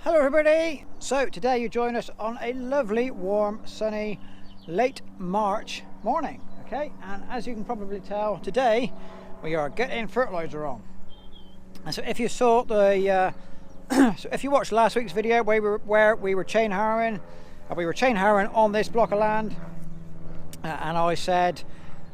Hello everybody! So today you join us on a lovely, warm, sunny, late March morning, okay? And as you can probably tell, today we are getting fertilizer on. And so if you saw the, so if you watched last week's video where we were chain harrowing, on this block of land, and I said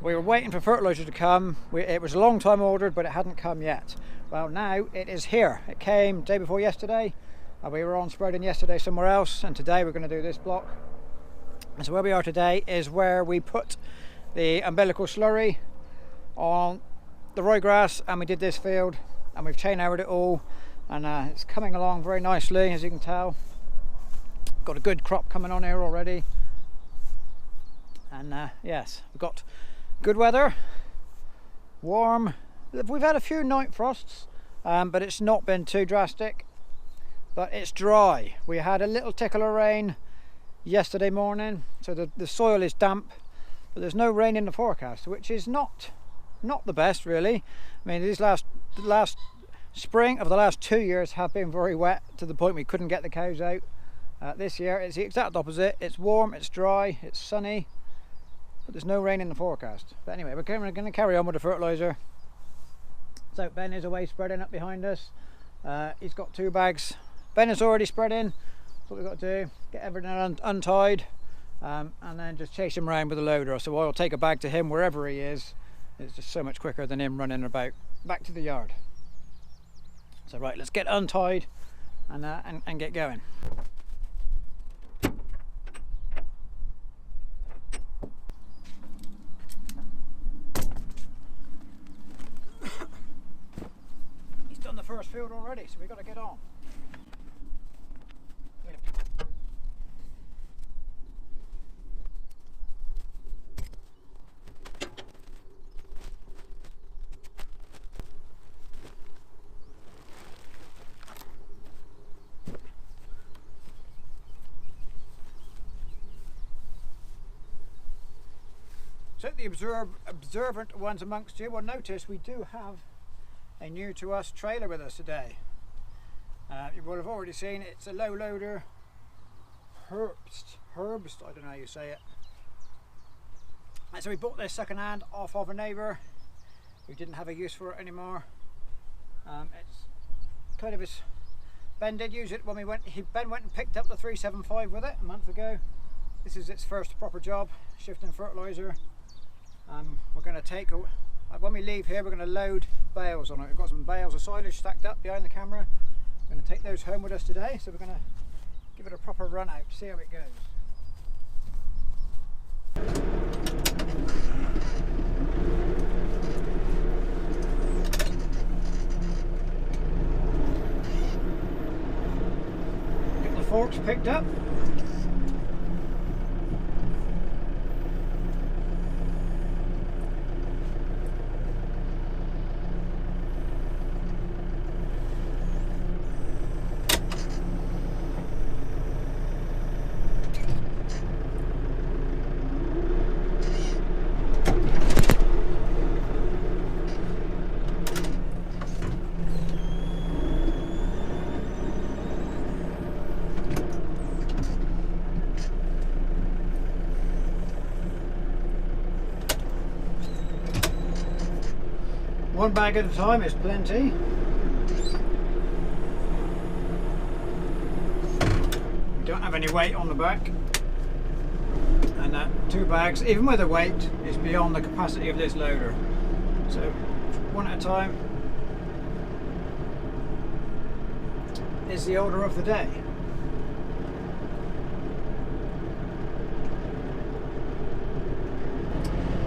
we were waiting for fertilizer to come. It was a long time ordered, but it hadn't come yet. Well, now it is here. It came day before yesterday. We were on spreading yesterday somewhere else, and today we're going to do this block. And so where we are today is where we put the umbilical slurry on the ryegrass, and we did this field, and we've chain harrowed it all, and it's coming along very nicely, as you can tell. Got a good crop coming on here already, and yes, we've got good weather, warm. We've had a few night frosts, but it's not been too drastic. But it's dry. We had a little tickle of rain yesterday morning, so the soil is damp, but there's no rain in the forecast, which is not the best really. I mean, these last spring of the last 2 years have been very wet to the point we couldn't get the cows out. This year it's the exact opposite. It's warm, it's dry, it's sunny, but there's no rain in the forecast. But anyway, we're going to carry on with the fertilizer. So Ben is away spreading up behind us. He's got 2 bags. Ben is already spreading. That's what we've got to do. Get everything untied, and then just chase him around with a loader. So I'll take a bag to him wherever he is. It's just so much quicker than him running about back to the yard. So right, let's get untied and get going. He's done the first field already, so we've got to get on. So the observant ones amongst you will notice we do have a new to us trailer with us today. You will have already seen it's a low loader, Herbst, I don't know how you say it. And so we bought this second hand off of a neighbour who didn't have a use for it anymore. It's kind of Ben did use it when Ben went and picked up the 375 with it a month ago. This is its first proper job, shifting fertiliser. We're going to take, when we leave here, we're going to load bales on it. We've got some bales of silage stacked up behind the camera. We're going to take those home with us today, so we're going to give it a proper run out, see how it goes. Get the forks picked up. One bag at a time is plenty. We don't have any weight on the back, and that 2 bags, even with the weight, is beyond the capacity of this loader. So one at a time is the order of the day.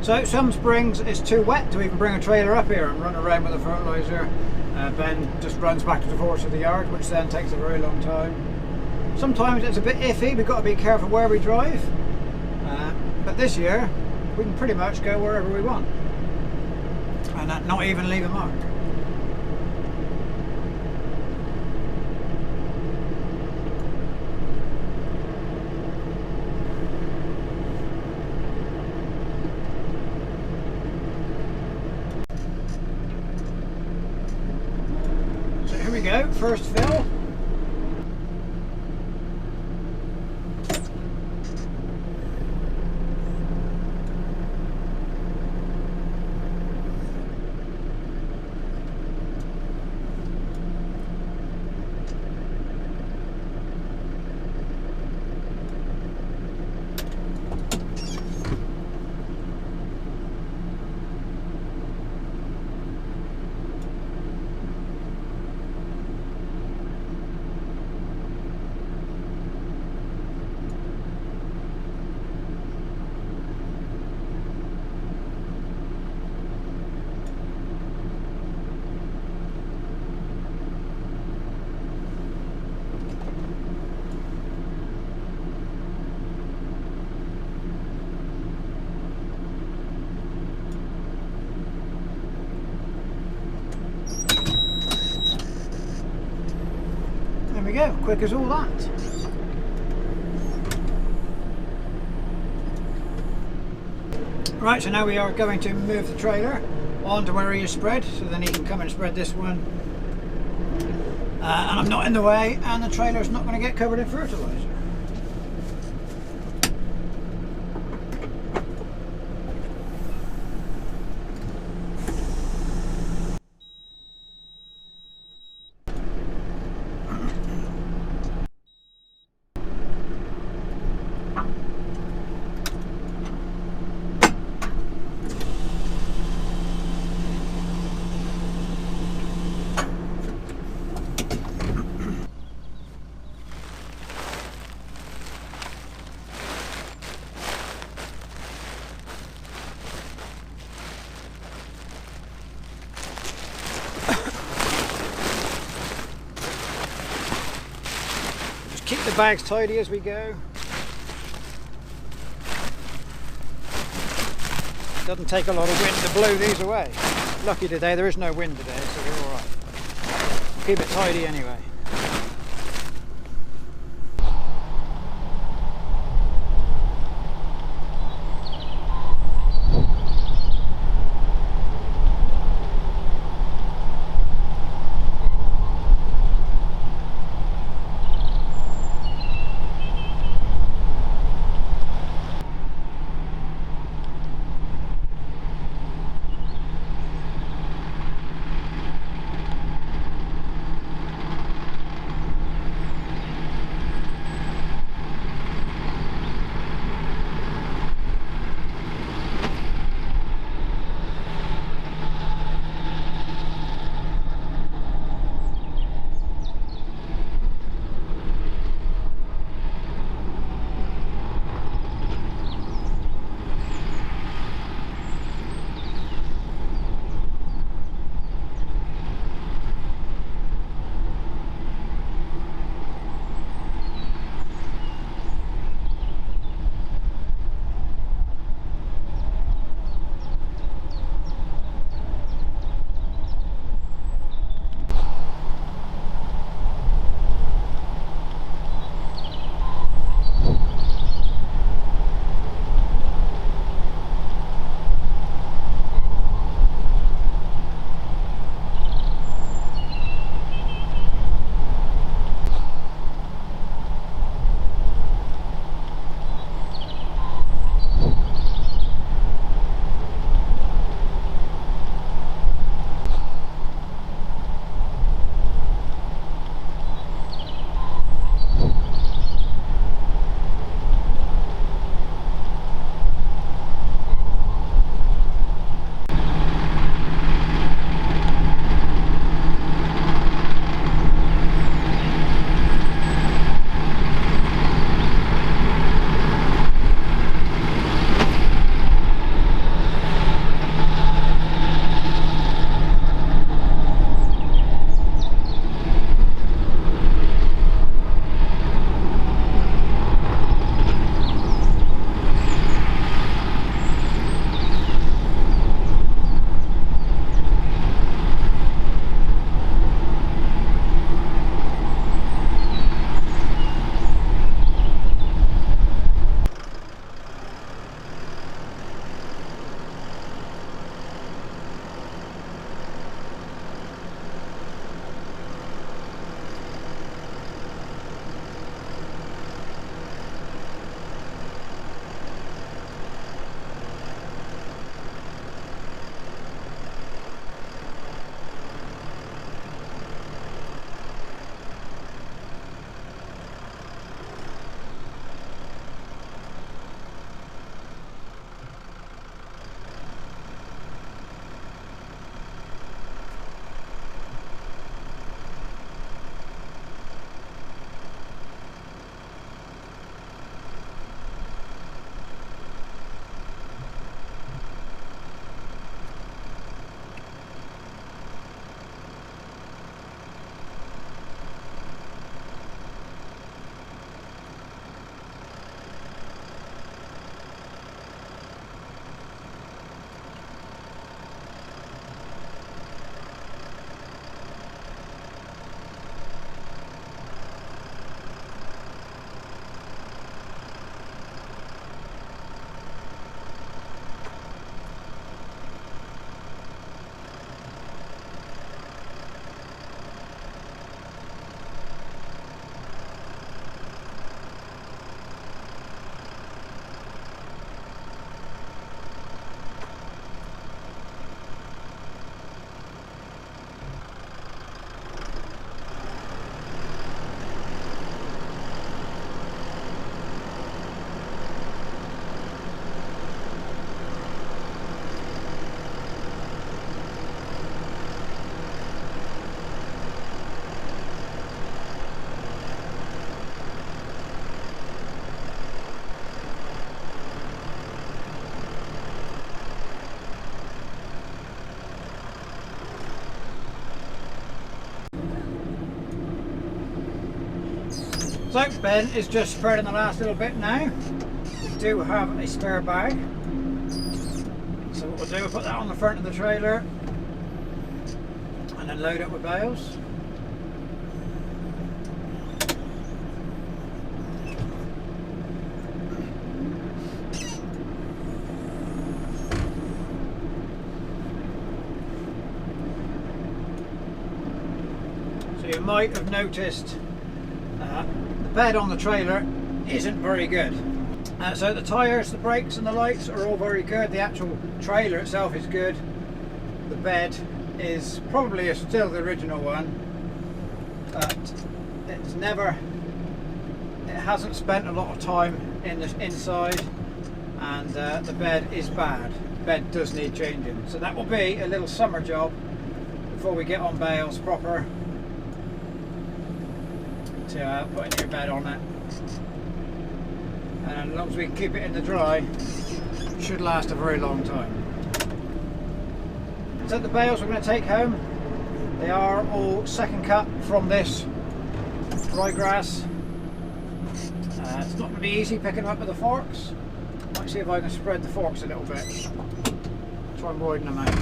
So some springs it's too wet to even bring a trailer up here and run around with the fertiliser. Ben just runs back to the force of the yard, which then takes a very long time. Sometimes it's a bit iffy, we've got to be careful where we drive. But this year we can pretty much go wherever we want and not even leave a mark. So here we go, first fill. go, quick as all that. Right, so now we are going to move the trailer onto where he is spread, so then he can come and spread this one. And I'm not in the way, and the trailer's not going to get covered in fertiliser. Keep the bags tidy as we go. Doesn't take a lot of wind to blow these away. Lucky today, there is no wind today, so we're alright. Keep it tidy anyway. So Ben is just spreading the last little bit now. We do have a spare bag. So what we'll do, we'll put that on the front of the trailer and then load it with bales. So you might have noticed the bed on the trailer isn't very good. So the tyres, the brakes and the lights are all very good. The actual trailer itself is good. The bed is probably still the original one, but it hasn't spent a lot of time in the inside, and the bed is bad. The bed does need changing. So that will be a little summer job before we get on bales proper to put a new bed on it. And as long as we can keep it in the dry, it should last a very long time. So the bales we're going to take home, they are all second cut from this dry grass. It's not going to be easy picking them up with the forks. Might see if I can spread the forks a little bit. Try and widen them out.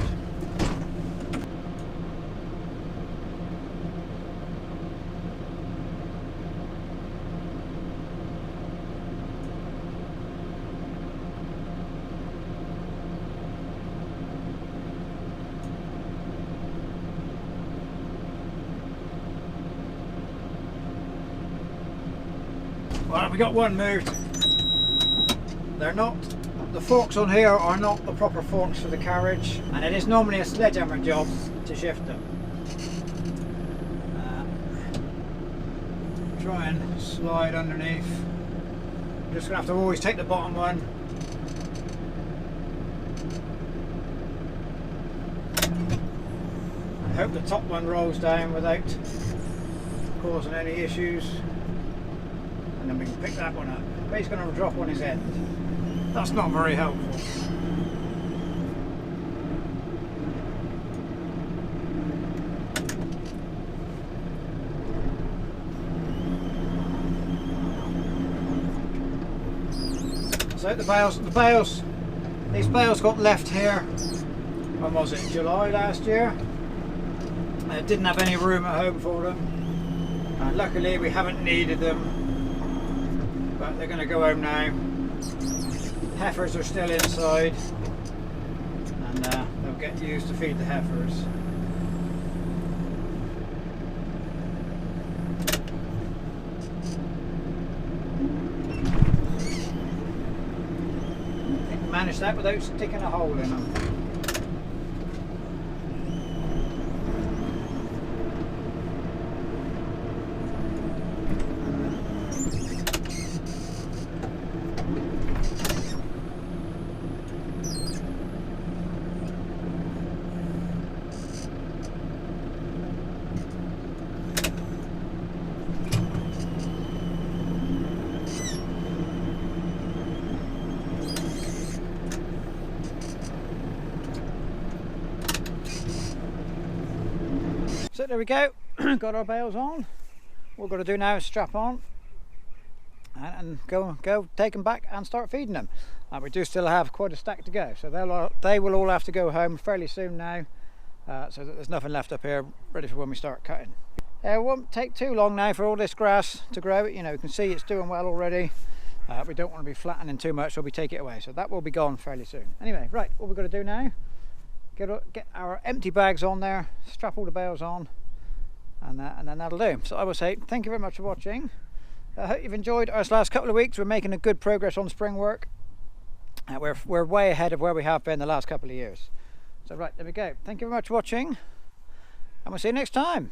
Well, we got one moved. They're not, the forks on here are not the proper forks for the carriage, and it is normally a sledgehammer job to shift them. Try and slide underneath. I'm just going to have to always take the bottom one. I hope the top one rolls down without causing any issues. And then we can pick that one up. But he's going to drop on his end. That's not very helpful. So these bales got left here, when was it, July last year? I didn't have any room at home for them. Luckily we haven't needed them. But they're going to go home now. Heifers are still inside, and they'll get used to feed the heifers. I think we managed that without sticking a hole in them. So there we go, got our bales on. What we've got to do now is strap on and go take them back and start feeding them. We do still have quite a stack to go, so they will all have to go home fairly soon now, so that there's nothing left up here ready for when we start cutting. It won't take too long now for all this grass to grow. You know, you can see it's doing well already. We don't want to be flattening too much, so we take it away, so that will be gone fairly soon. Anyway, right, what we've got to do now, get our empty bags on there, strap all the bales on, and then that'll do. So I will say thank you very much for watching. I hope you've enjoyed our last couple of weeks. We're making a good progress on spring work. We're way ahead of where we have been the last couple of years. So right, there we go. Thank you very much for watching, and we'll see you next time.